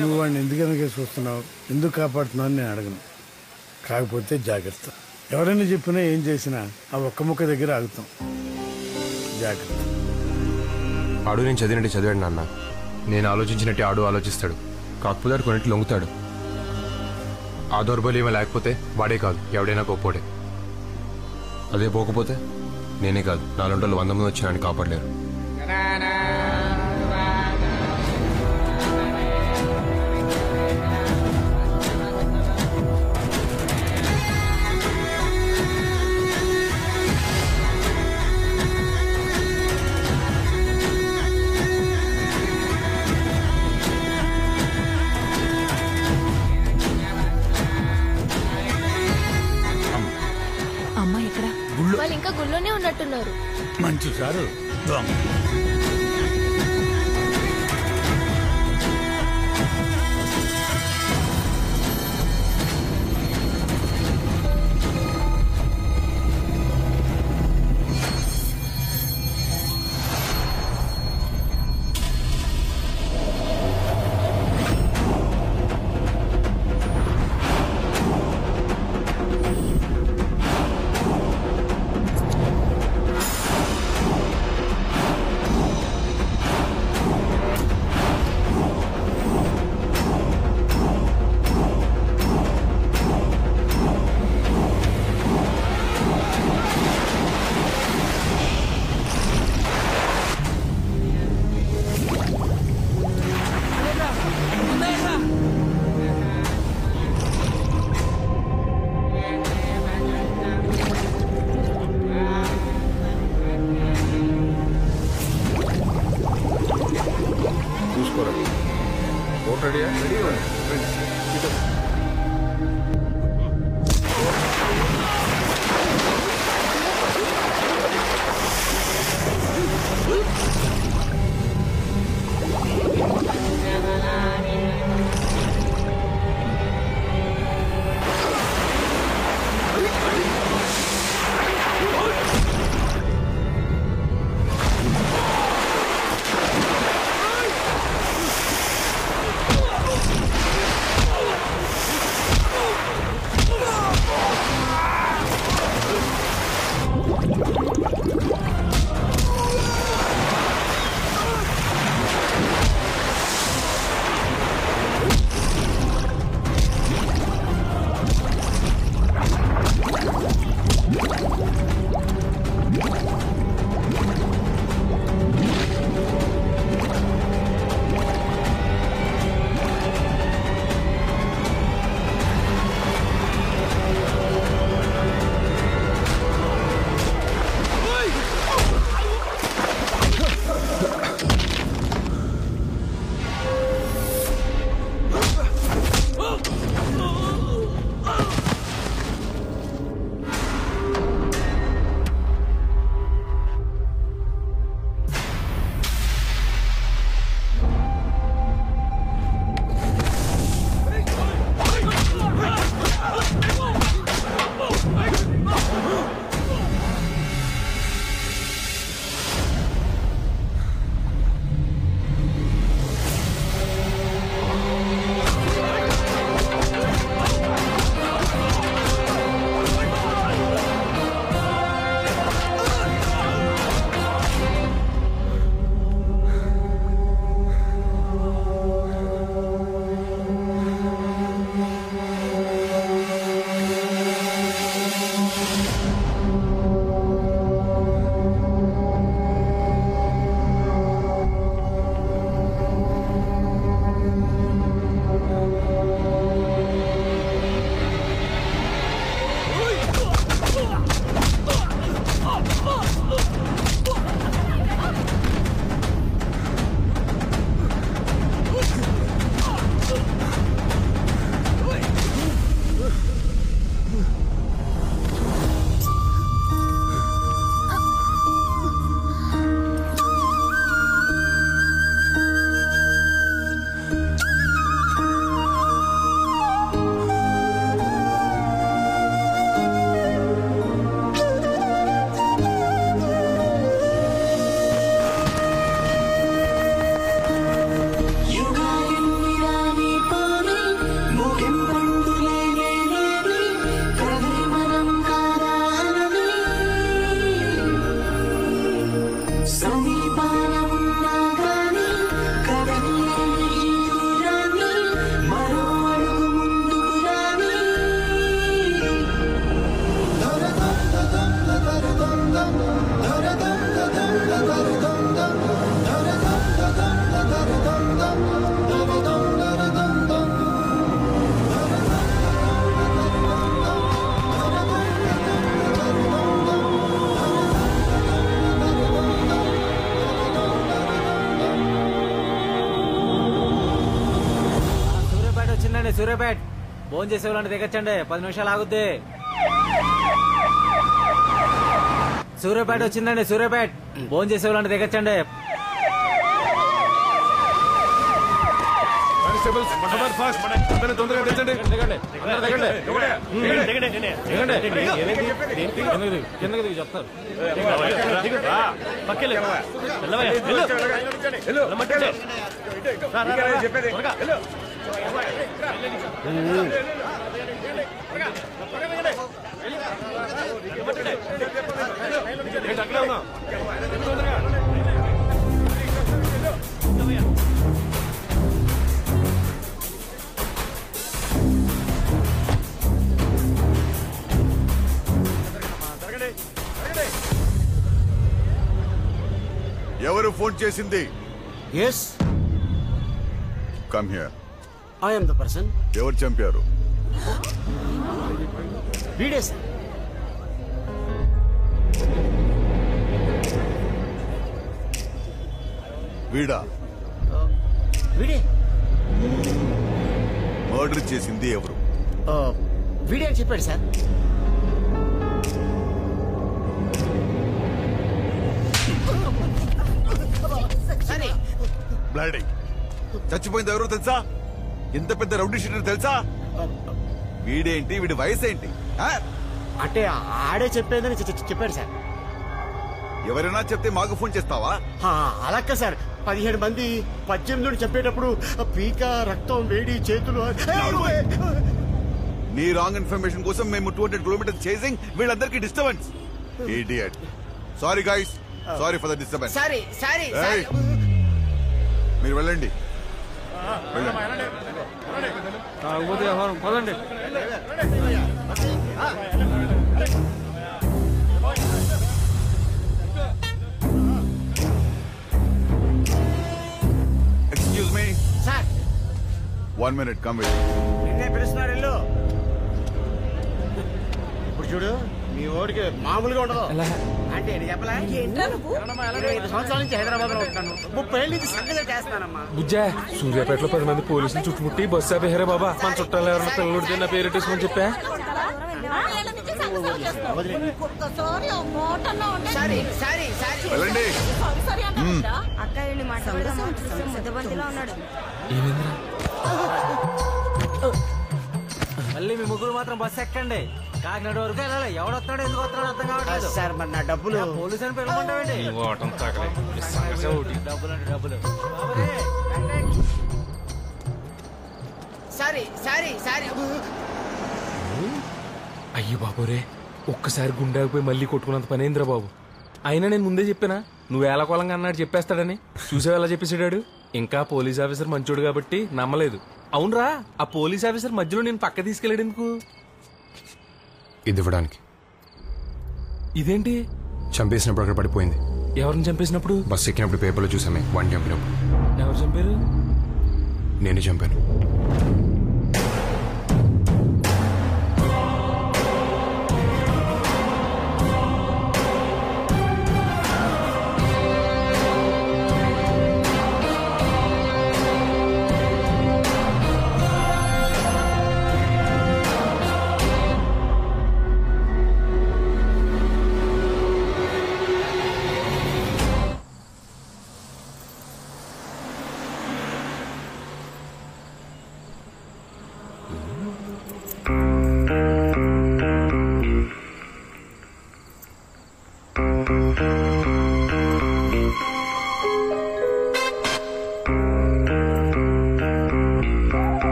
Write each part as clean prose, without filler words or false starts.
నువ్వు వాడిని ఎందుకనగా చూస్తున్నావు, ఎందుకు కాపాడుతున్నావు అని నేను అడగను. కాకపోతే జాగ్రత్త. ఎవరైనా చెప్పినా ఏం చేసినా ఆ ఒక్క ముక్క దగ్గర ఆగుతాం. జాగ్రత్త. ఆడు నేను చదివినట్టు చదివాడు నాన్న. నేను ఆలోచించినట్టు ఆడు ఆలోచిస్తాడు. కాకపోతే ఆడు కొన్నింటి లొంగుతాడు. ఆ దౌర్బల్యమే లేకపోతే వాడే కాదు ఎవడైనా గొప్పోడే. అదే పోకపోతే నేనే కాదు 400 100 మంది వచ్చి నన్ను కాపాడలేరు. వాళ్ళు ఇంకా గుళ్ళోనే ఉన్నట్టున్నారు. మంచి సారు సూర్యాపేట్ ఫోన్ చేసే వాళ్ళని దిగచ్చండి, 10 నిమిషాలు ఆగుద్ది. సూర్యాపేట వచ్చిందండి, సూర్యాపేట్ ఫోన్ చేసే వాళ్ళని దిగచ్చండి. తొందరగా తెచ్చండి. కిందకి దిగి చెప్తారు. ఎవరు ఫోన్ చేసింది? Yes, come here. I am the person. ఎవరు చంపారు? వీడే సార్. వీడా? వీడే. మర్డర్ చేసింది ఎవరు? వీడే అని చెప్పాడు సార్. బ్లడీ. చచ్చిపోయింది ఎవరో తెలుసా? ఎంత పెద్ద రౌడీ షీటర్ తెలుసా? వీడేంటి, వీడి వయసు ఏంటి? అంటే ఆడే చెప్పేదని చెప్పాడు సార్. ఎవరైనా చెప్తే మాకు ఫోన్ చేస్తావా? అలాక్క సార్, 17 మంది 18 చెప్పేటప్పుడు పీక, రక్తం, వేడి, చేతులు. నీ రాంగ్ ఇన్ఫర్మేషన్ కోసం మేము 200 కిలోమీటర్స్ చేసింగ్, వీళ్ళందరికీ disturbance. Idiot. Sorry guys, sorry for the disturbance. Sorry sorry. మీరు వెళ్ళండి. పదండి. Excuse me sir. 1 minute, come with. నిన్నే పిలుస్తున్నారు ఇల్లు. ఇప్పుడు చూడు, మీ ఓడికి మామూలుగా ఉండదు. అంటే చెప్పలే, 25 సంవత్సరాల నుంచి హైదరాబాద్ లో ఉంటాను. 30 ఏళ్ళ నుంచి సంగతి చేస్తానమ్మా. బుజ్జా, సూర్యాపేటలో 10 మంది పోలీసులు చుట్టుముట్టి బస్సు ఆపేహారే బాబా. మన చుట్టాలు ఎవరైనా పిల్లలుడితే నా పేరెట్టేసుకొని చెప్పా. వెళ్ళండి. మళ్ళీ మీ ముగ్గురు మాత్రం బస్సు ఎక్కండి. కాకినాడ వరకు వెళ్ళాలి. ఎవడొస్తాడో ఎందుకు వస్తాడో అర్థం కావట్లేదు సార్. మరి నా డబ్బులు? పోలీసు అని పిలవమంటావండి. డబ్బులు అంటే డబ్బులు. Sorry sorry sorry. అయ్యో బాబోరే, ఒక్కసారి గుండాకపోయి మళ్ళీ కొట్టుకున్నంత పనేంద్రా బాబు. అయినా నేను ముందే చెప్పానా నువ్వు ఏలకోలంగా అన్నాడు చెప్పేస్తాడని. చూసావు ఎలా చెప్పేసాడు. ఇంకా పోలీస్ ఆఫీసర్ మంచోడు కాబట్టి నమ్మలేదు. అవునరా, ఆ పోలీస్ ఆఫీసర్ మధ్యలో నేను పక్క తీసుకెళ్ళాడు ఎందుకు? ఇది ఇవ్వడానికి. ఇదేంటి? చంపేసినప్పుడు అక్కడ పడిపోయింది. ఎవరిని చంపేసినప్పుడు? బస్సు ఎక్కినప్పుడు పేపర్లో చూసామే, వాడిని చంపినప్పుడు. ఎవరు చంపారు? నేనే చంపాను.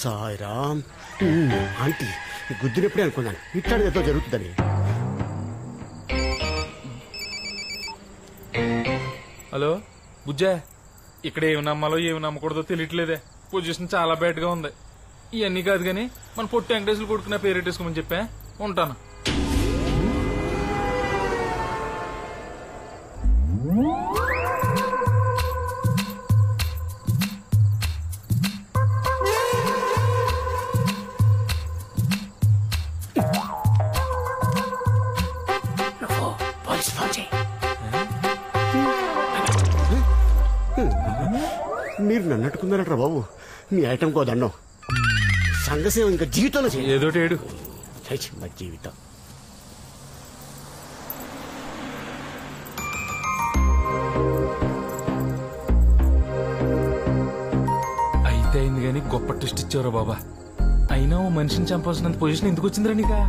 సాయిరామ్. ఆంటీ గుద్దినప్పుడే అనుకున్నాను ఇట్లాంటిది ఏదో జరుగుతుందని. హలో బుజ్జా, ఇక్కడ ఏమి నమ్మాలో ఏమి నమ్మకూడదో తెలియట్లేదే. పొజిషన్ చాలా బ్యాడ్ గా ఉంది. ఇవన్నీ కాదు కానీ మన పొట్టి వెంకటేశ్వర కొడుకున్న పేరెట్టేసుకోమని చెప్పా. ఉంటాను. మీరు నన్ను అట్టుకున్నారట్రా బాబు. మీ ఐటమ్ కో దండం. సంఘసేవ ఇంకా జీవితంలో చేయ ఏదోటి ఏడు. మా జీవితం. అయితే అయింది కానీ గొప్ప ట్విస్ట్ ఇచ్చావురా బాబా. అయినా ఓ మనిషిని చంపాల్సినంత పొజిషన్ ఎందుకు వచ్చిందిరా నీకా?